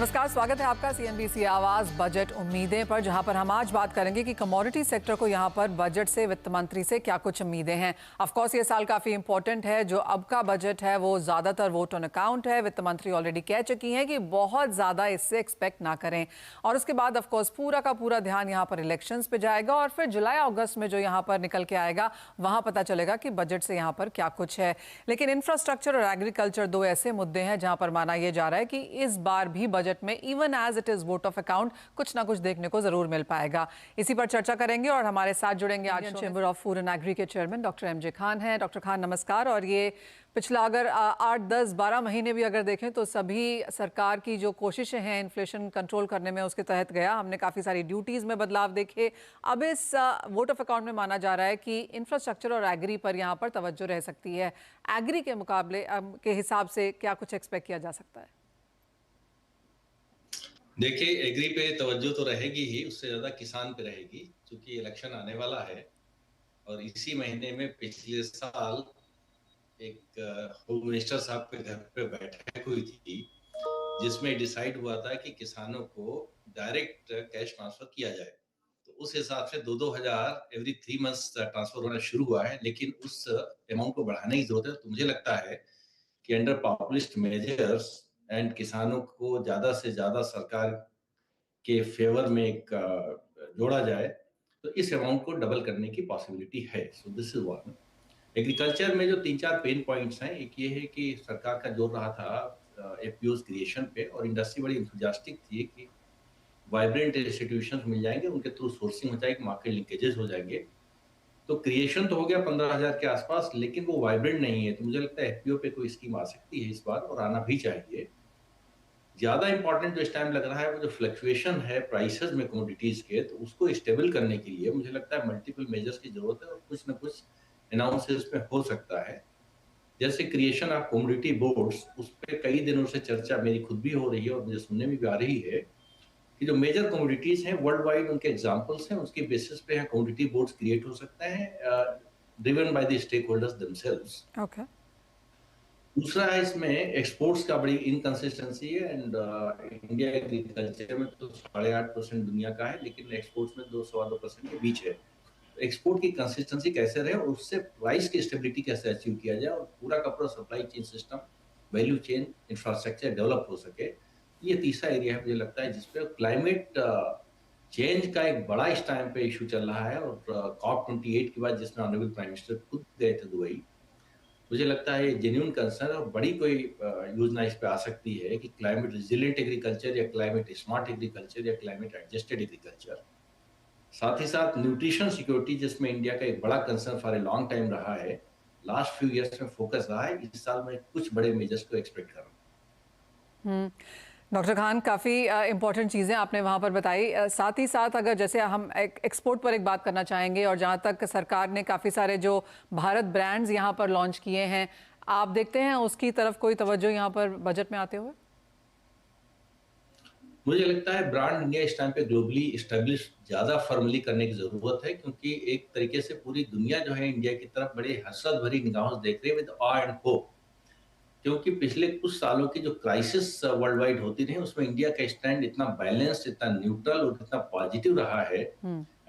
नमस्कार, स्वागत है आपका CNBC आवाज बजट उम्मीदें पर, जहां पर हम आज बात करेंगे कि कमोडिटी सेक्टर को यहां पर बजट से वित्त मंत्री से क्या कुछ उम्मीदें हैं। ऑफ कोर्स ये साल काफी इंपॉर्टेंट है। जो अब का बजट है वो ज्यादातर वोट ऑन अकाउंट है। वित्त मंत्री ऑलरेडी कह चुकी हैं कि बहुत ज्यादा इससे एक्सपेक्ट ना करें। और उसके बाद ऑफ कोर्स पूरा का पूरा ध्यान यहाँ पर इलेक्शंस पे जाएगा और फिर जुलाई अगस्त में जो यहाँ पर निकल के आएगा वहां पता चलेगा कि बजट से यहाँ पर क्या कुछ है। लेकिन इंफ्रास्ट्रक्चर और एग्रीकल्चर दो ऐसे मुद्दे हैं जहां पर माना यह जा रहा है कि इस बार भी बजट में even as it is vote of account कुछ ना कुछ देखने को जरूर मिल पाएगा। इसी पर चर्चा करेंगे और हमारे साथ जुड़ेंगे आज chamber of food and agri के चेयरमैन डॉक्टर MJ खान हैं। डॉक्टर खान नमस्कार। और ये पिछला अगर 8, 10, 12 महीने भी अगर देखें तो सभी सरकार की जो कोशिशें हैं इन्फ्लेशन कंट्रोल करने में उसके तहत गया। हमने काफ़ी सारी ड्यूटीज़ में बदलाव देखे। अब इस वोट ऑफ अकाउंट में माना जा रहा है कि इंफ्रास्ट्रक्चर और एग्री पर यहाँ पर तवज्जो रह सकती है। एग्री के मुकाबले के हिसाब से क्या कुछ एक्सपेक्ट किया जा सकता है? देखिए, एग्री पे तवज्जो तो रहेगी ही, उससे ज़्यादा किसान पे रहेगी, क्योंकि इलेक्शन आने वाला है। और इसी महीने में पिछले साल एक होम मिनिस्टर साहब के घर पे बैठक हुई थी, जिसमें डिसाइड हुआ था कि किसानों को डायरेक्ट कैश ट्रांसफर किया जाए। तो उस हिसाब से 2-2 हज़ार एवरी 3 मंथ्स ट्रांसफर होना शुरू हुआ है, लेकिन उस अमाउंट को बढ़ाने की जरूरत है। तो मुझे लगता है कि अंडर पॉपुलिस्ट मेजर्स एंड किसानों को ज़्यादा से ज़्यादा सरकार के फेवर में एक जोड़ा जाए तो इस अमाउंट को डबल करने की पॉसिबिलिटी है। So this is one. Agriculture में जो 3-4 पेन पॉइंट्स हैं, एक ये है कि सरकार का जोर रहा था एफपीओ क्रिएशन पे, और इंडस्ट्री बड़ी इंथुजियास्टिक थी कि वाइब्रेंट इंस्टीट्यूशंस मिल जाएंगे, उनके थ्रू सोर्सिंग हो जाएगी, मार्केट लिंकेजेस हो जाएंगे। तो क्रिएशन तो हो गया 15,000 के आसपास, लेकिन वो वाइब्रेंट नहीं है। तो मुझे लगता है एफपीओ पे कोई स्कीम आ सकती है इस बार, और आना भी चाहिए। ज़्यादा इंपॉर्टेंट जो इस टाइम लग रहा है वो जो फ्लक्चुएशन है प्राइसेस में कमोडिटीज के, तो उसको स्टेबल करने के लिए मुझे लगता है मल्टीपल मेजर्स की जरूरत है, और कुछ ना कुछ अनाउंसेस में हो सकता है। जैसे क्रिएशन ऑफ कमोडिटी बोर्ड्स, उस पर कई दिनों से चर्चा मेरी खुद भी हो रही है और मुझे सुनने में भी आ रही है कि जो मेजर कमोडिटीज हैं वर्ल्ड वाइड, उनके एग्जाम्पल्स हैं, उसके बेसिस पे है कमोडिटी बोर्ड्स क्रिएट हो सकते हैं, driven by the stakeholders themselves. Okay. दूसरा है इसमें एक्सपोर्ट्स का बड़ी इनकंसिस्टेंसी है। एंड इंडिया एग्रीकल्चर में तो 8.5% दुनिया का है, लेकिन एक्सपोर्ट्स में 2-2.25% के बीच है। एक्सपोर्ट की कंसिस्टेंसी कैसे रहे और उससे प्राइस की स्टेबिलिटी कैसे अचीव किया जाए, और पूरा का पूरा supply chain system, value chain infrastructure develop हो सके, ये तीसरा एरिया है मुझे लगता है जिसपे क्लाइमेट चेंज का एक बड़ा इस टाइम पे इशू चल रहा है। और COP28 के बाद, जिसमें ऑनरेबल प्राइम मिनिस्टर खुद गए थे दुबई, मुझे लगता है ये जेन्युइन कंसर्न और बड़ी कोई योजना इस पे आ सकती है कि क्लाइमेट रेजिलिएंट एग्रीकल्चर या क्लाइमेट स्मार्ट एग्रीकल्चर या क्लाइमेट एडजस्टेड एग्रीकल्चर। साथ ही साथ न्यूट्रिशन सिक्योरिटी, जिसमें इंडिया का एक बड़ा concern for a long time रहा है, लास्ट फ्यू इयर्स में फोकस रहा है। इस साल में कुछ बड़े मेजर्स को एक्सपेक्ट कर रहा हूँ। डॉक्टर खान, काफ़ी इंपॉर्टेंट चीज़ें आपने वहाँ पर बताई। साथ ही साथ अगर जैसे हम एक्सपोर्ट पर एक बात करना चाहेंगे, और जहाँ तक सरकार ने काफ़ी सारे जो भारत ब्रांड्स यहाँ पर लॉन्च किए हैं, आप देखते हैं उसकी तरफ कोई तवज्जो यहाँ पर बजट में आते हुए? मुझे लगता है ब्रांड इंडिया इस टाइम पे ग्लोबली एस्टेब्लिश ज़्यादा फर्मली करने की ज़रूरत है, क्योंकि एक तरीके से पूरी दुनिया जो है इंडिया की तरफ बड़े हसरत भरी निगाहों से देख रही है, विद ऑ एंड होप। क्योंकि पिछले कुछ सालों की जो क्राइसिस वर्ल्ड वाइड होती रही, उसमें इंडिया का स्टैंड इतना बैलेंस्ड, इतना न्यूट्रल और इतना पॉजिटिव रहा है।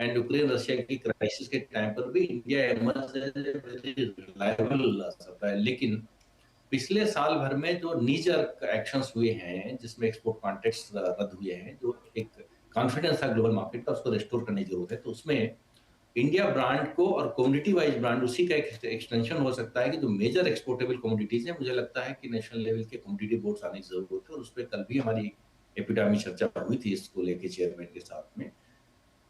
एंड यूक्रेन रशिया की क्राइसिस के टाइम पर भी India emerge as a very reliable supplier. लेकिन पिछले साल भर में जो नीजर एक्शंस हुए हैं, जिसमें एक्सपोर्ट कॉन्ट्रैक्ट्स रद्द हुए हैं, जो एक कॉन्फिडेंस था ग्लोबल मार्केट का, उसको रिस्टोर करने की जरूरत है। तो उसमें इंडिया ब्रांड को और कम्युनिटी वाइज ब्रांड, उसी का एक एक्सटेंशन हो सकता है कि जो मेजर एक्सपोर्टेबल कमोडिटीज हैं, मुझे लगता है कि नेशनल लेवल के कमोडिटी बोर्ड्स आने की जरूरत है। और उस पर कल भी हमारी एपिटा में चर्चा हुई थी इसको लेके चेयरमैन के साथ में।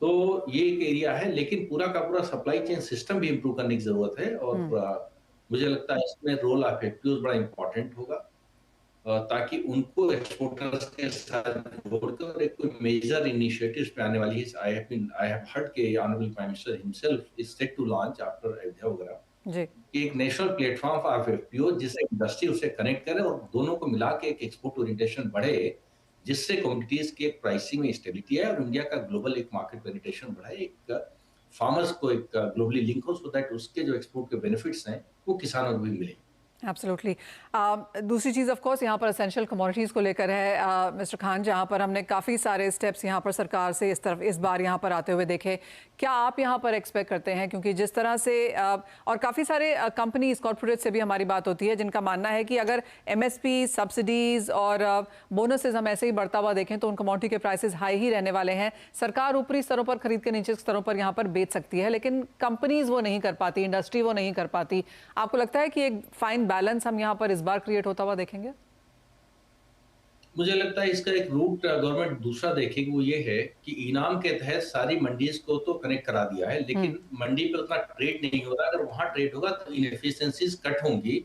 तो ये एक एरिया है, लेकिन पूरा का पूरा सप्लाई चेन सिस्टम भी इम्प्रूव करने की जरूरत है। और मुझे लगता है इसमें रोल ऑफ एफपीओ बड़ा इंपॉर्टेंट होगा, ताकि उनको एक्सपोर्टर्स के साथ जोड़कर और एक कोई मेजर इनिशिएटिव्स पे आने वाली है। आई हैव हर्ड के honourable prime minister himself is set to launch after Ayodhya वगैरह जी। एक नेशनल प्लेटफॉर्म फॉर एफपीओ, जिससे इंडस्ट्री उसे कनेक्ट करे और दोनों को मिला के एक एक्सपोर्ट ओरिएंटेशन बढ़े, जिससे कमोडिटीज के प्राइसिंग में स्टेबिलिटी है और इंडिया का ग्लोबल एक मार्केट पेनिट्रेशन बढ़े, एक फार्मर्स को एक ग्लोबली लिंक हो, सो दैट उसके जो एक्सपोर्ट के बेनिफिट्स हैं वो किसानों को भी मिले। एब्सोल्युटली। दूसरी चीज़ ऑफ कोर्स यहाँ पर एसेंशियल कमोडिटीज़ को लेकर है मिस्टर खान, जहाँ पर हमने काफ़ी सारे स्टेप्स यहाँ पर सरकार से इस बार यहाँ पर आते हुए देखे। क्या आप यहाँ पर एक्सपेक्ट करते हैं, क्योंकि जिस तरह से और काफ़ी सारे कंपनीज कॉर्पोरेट से भी हमारी बात होती है जिनका मानना है कि अगर एमएसपी सब्सिडीज़ और बोनसेस हम ऐसे ही बढ़ता हुआ देखें तो उन कमोडिटी के प्राइसेस हाई ही रहने वाले हैं। सरकार ऊपरी स्तरों पर खरीद के नीचे स्तरों पर यहाँ पर बेच सकती है, लेकिन कंपनीज वो नहीं कर पाती, इंडस्ट्री वो नहीं कर पाती। आपको लगता है कि एक फाइन बैलेंस हम यहाँ पर इस बार क्रिएट होता हुआ देखेंगे? मुझे लगता है इसका एक रूट गवर्नमेंट दूसरा देखेगी, वो ये है कि इनाम के तहत सारी मंडीज को तो कनेक्ट करा दिया है, लेकिन मंडी पे उतना ट्रेड नहीं हो रहा। अगर वहां ट्रेड होगा तो इनएफिशिएंसीज कट होंगी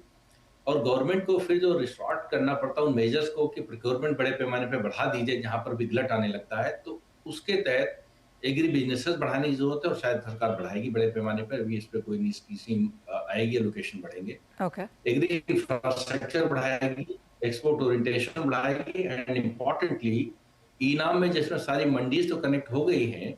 और गवर्नमेंट को फिर जो रिसॉर्ट करना पड़ता है उन मेजर्स को कि प्रोक्योरमेंट बड़े पैमाने पे बढ़ा दीजिए जहां पर भी गलत आने लगता है, तो उसके तहत एग्री बिजनेसेस बढ़ाने की जरूरत है और शायद सरकार बढ़ाएगी बड़े पैमाने पर। अभी इस पर कोई नहीं स्कीम आएगी, लोकेशन बढ़ेंगे, एग्री इंफ्रास्ट्रक्चर बढ़ाएगी, एक्सपोर्ट ओरिएंटेशन बढ़ाएगी एंड इम्पोर्टेंटली इनाम में जिसमें सारी मंडीज तो कनेक्ट हो गई हैं,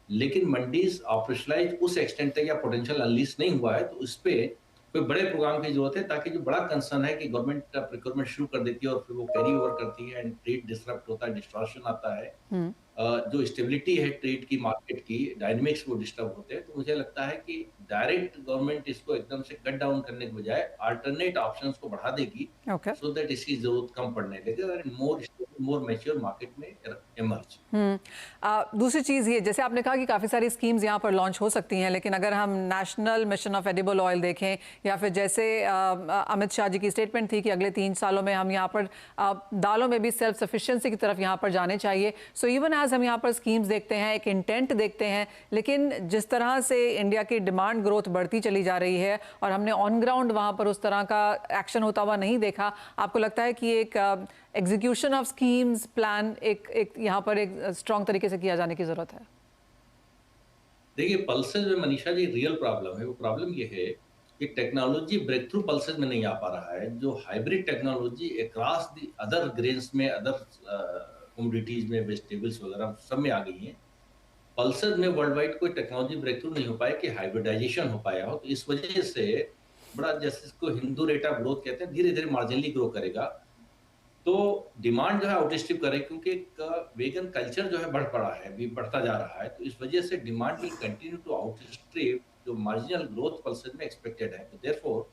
लेकिन मंडीज ऑपरेशनलाइज उस एक्सटेंट तक या पोटेंशियल अनलीज नहीं हुआ है, तो उस पे कोई बड़े प्रोग्राम की जरूरत है। ताकि जो बड़ा कंसर्न है कि गवर्नमेंट प्रोक्योरमेंट शुरू कर देती है और फिर वो कैरी ओवर करती है एंड ट्रेड डिसरप्ट होता है, डिस्टॉर्शन आता है, जो स्टेबिलिटी है ट्रेड की, मार्केट की डायनेमिक्स वो डिस्टर्ब होते हैं। तो मुझे लगता है कि डायरेक्ट गवर्नमेंट इसको एकदम से कट डाउन करने के बजाय अल्टरनेट ऑप्शंस को बढ़ा देगी, सो दैट इसकी जरूरत कम पड़ने लगे और मोर मैच्योर मार्केट में इमर्ज। दूसरी चीज़ ये, जैसे आपने कहा कि काफ़ी सारी स्कीम्स यहाँ पर लॉन्च हो सकती हैं, लेकिन अगर हम national mission of edible oil देखें या फिर जैसे अमित शाह जी की स्टेटमेंट थी कि अगले 3 सालों में हम यहाँ पर दालों में भी सेल्फ सफिशिएंसी की तरफ यहाँ पर जाने चाहिए। सो इवन एज हम यहाँ पर स्कीम्स देखते हैं, एक इंटेंट देखते हैं, लेकिन जिस तरह से इंडिया की डिमांड ग्रोथ बढ़ती चली जा रही है और हमने ऑन ग्राउंड वहाँ पर उस तरह का एक्शन होता हुआ नहीं देखा, आपको लगता है कि एक एग्जीक्यूशन ऑफ स्कीम्स प्लान एक यहाँ पर एक स्ट्रॉन्ग तरीके से किया जाने की जरूरत है? देखिए, पल्सेस में मनीषा जी रियल प्रॉब्लम है। वो प्रॉब्लम ये है कि टेक्नोलॉजी ब्रेक थ्रू पल्सेस में नहीं आ पा रहा है। जो hybrid technology across the other grains में, अदर कमोडिटीज में, वेजिटेबल्स वगैरह सब में आ गई हैं। पल्सेस में वर्ल्ड वाइड कोई टेक्नोलॉजी ब्रेक थ्रू नहीं हो पाया कि हाइब्रिडाइजेशन हो पाया हो। तो इस वजह से बड़ा, जैसे इसको हिंदू रेट ऑफ ग्रोथ कहते हैं, धीरे धीरे मार्जिनली ग्रो करेगा। तो डिमांड जो है आउटस्ट्रिप करे, क्योंकि एक वेगन कल्चर जो है बढ़ पड़ा है, भी बढ़ता जा रहा है। तो इस वजह से demand will continue to outstrip जो मार्जिनल ग्रोथ पल्सेस में एक्सपेक्टेड है। तो therefore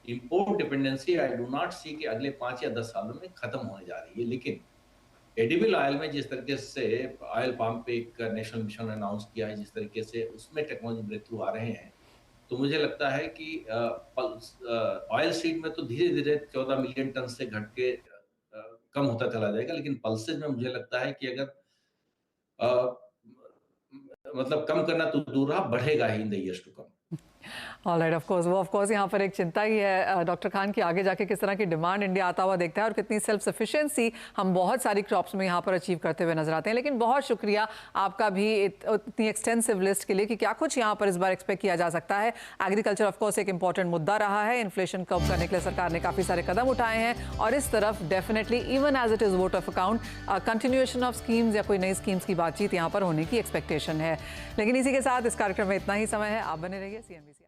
import dependency I do not see कि अगले 5 या 10 सालों में खत्म होने जा रही है। लेकिन एडिबल ऑयल में जिस तरीके से ऑयल पाम पे एक नेशनल मिशन अनाउंस किया है, जिस तरीके से उसमें टेक्नोलॉजी ब्रेक थ्रू आ रहे हैं, तो मुझे लगता है कि ऑयल सीड में तो धीरे धीरे 14 मिलियन टन से घट के कम होता चला जाएगा, लेकिन पल्सेज में मुझे लगता है कि अगर मतलब कम करना तो दूर रहा, बढ़ेगा ही in the years to come. Alright, of course वो ऑफ कोर्स यहाँ पर एक चिंता ही है डॉक्टर खान की, आगे जाके किस तरह की डिमांड इंडिया आता हुआ देखता है और कितनी सेल्फ सफिशिएंसी हम बहुत सारी क्रॉप्स में यहाँ पर अचीव करते हुए नजर आते हैं। लेकिन बहुत शुक्रिया आपका भी इतनी एक्सटेंसिव लिस्ट के लिए कि क्या कुछ यहाँ पर इस बार एक्सपेक्ट किया जा सकता है। एग्रीकल्चर ऑफ कोर्स एक इंपॉर्टेंट मुद्दा रहा है, इन्फ्लेशन कम करने के लिए सरकार ने काफ़ी सारे कदम उठाए हैं और इस तरफ definitely even as it is vote of account continuation of schemes या कोई नई स्कीम्स की बातचीत यहाँ पर होने की एक्सपेक्टेशन है। लेकिन इसी के साथ इस कार्यक्रम में इतना ही समय है। आप बने रहिए CNBC।